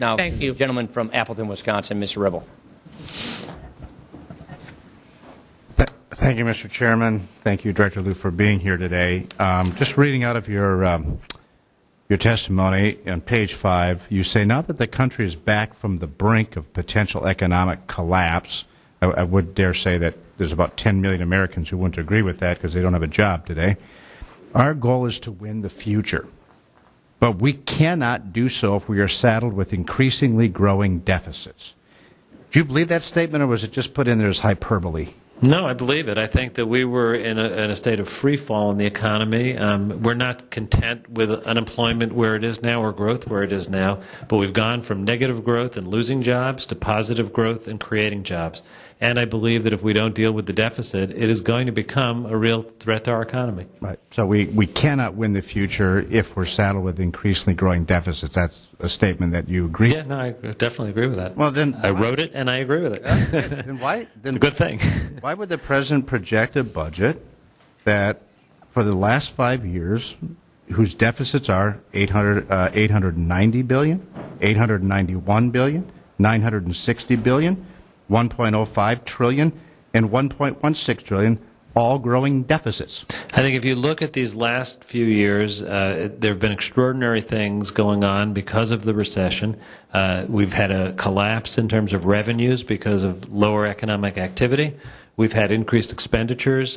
Now, Thank you. the gentleman from Appleton, Wisconsin, Mr. Ribble. Thank you, Mr. Chairman. Thank you, Director Liu, for being here today. Just reading out of your testimony on page 5, you say, now that the country is back from the brink of potential economic collapse, I would dare say that there's about 10 million Americans who wouldn't agree with that because they don't have a job today. Our goal is to win the future. But we cannot do so if we are saddled with increasingly growing deficits. Do you believe that statement, or was it just put in there as hyperbole? No, I believe it. I think that we were in a state of free fall in the economy. We're not content with unemployment where it is now or growth where it is now, but we've gone from negative growth and losing jobs to positive growth and creating jobs. And I believe that if we don't deal with the deficit, it is going to become a real threat to our economy. Right. So we cannot win the future if we're saddled with increasingly growing deficits. That's a statement that you agree? Yeah, no, I definitely agree with that. Well, then I wrote it and I agree with it. Then why? Then it's a good thing. Why would the president project a budget that, for the last 5 years, whose deficits are $890 billion, $891 billion, $960 billion, $1.05 trillion, and $1.16 trillion, all growing deficits? I think if you look at these last few years, there have been extraordinary things going on because of the recession. We've had a collapse in terms of revenues because of lower economic activity. We've had increased expenditures,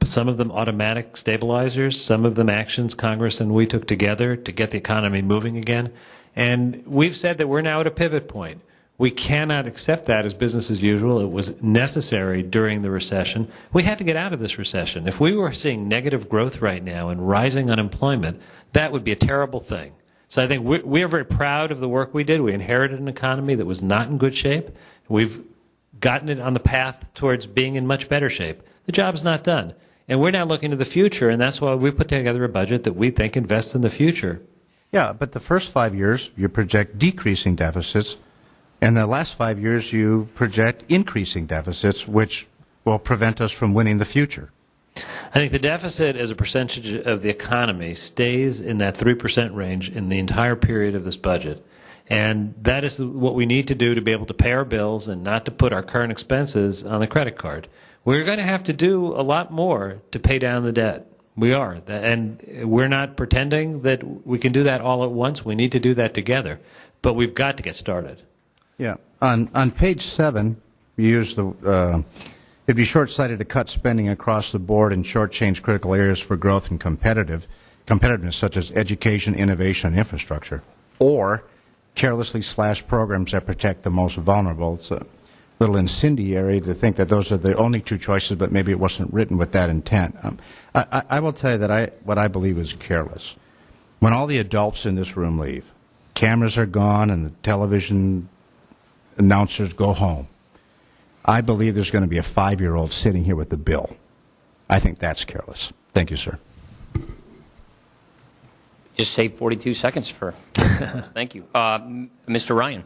some of them automatic stabilizers, some of them actions Congress and we took together to get the economy moving again. And we've said that we're now at a pivot point. We cannot accept that as business as usual. It was necessary during the recession. We had to get out of this recession. If we were seeing negative growth right now and rising unemployment, that would be a terrible thing. So I think we are very proud of the work we did. We inherited an economy that was not in good shape. We've gotten it on the path towards being in much better shape. The job's not done. And we're now looking to the future, and that's why we put together a budget that we think invests in the future. Yeah, but the first 5 years, you project decreasing deficits. And the last 5 years, you project increasing deficits, which will prevent us from winning the future. I think the deficit as a percentage of the economy stays in that 3% range in the entire period of this budget. And that is what we need to do to be able to pay our bills and not to put our current expenses on the credit card. We're going to have to do a lot more to pay down the debt. We are. And we're not pretending that we can do that all at once. We need to do that together. But we've got to get started. Yeah. On page 7, you use it'd be short-sighted to cut spending across the board and shortchange critical areas for growth and competitiveness, such as education, innovation, and infrastructure, or carelessly slash programs that protect the most vulnerable. It's a little incendiary to think that those are the only two choices, but maybe it wasn't written with that intent. I will tell you that what I believe is careless. When all the adults in this room leave, cameras are gone and the television announcers go home, I believe there's going to be a 5-year-old sitting here with a bill. I think that's careless. Thank you, sir. Just saved 42 seconds for. Thank you. Mr. Ryan.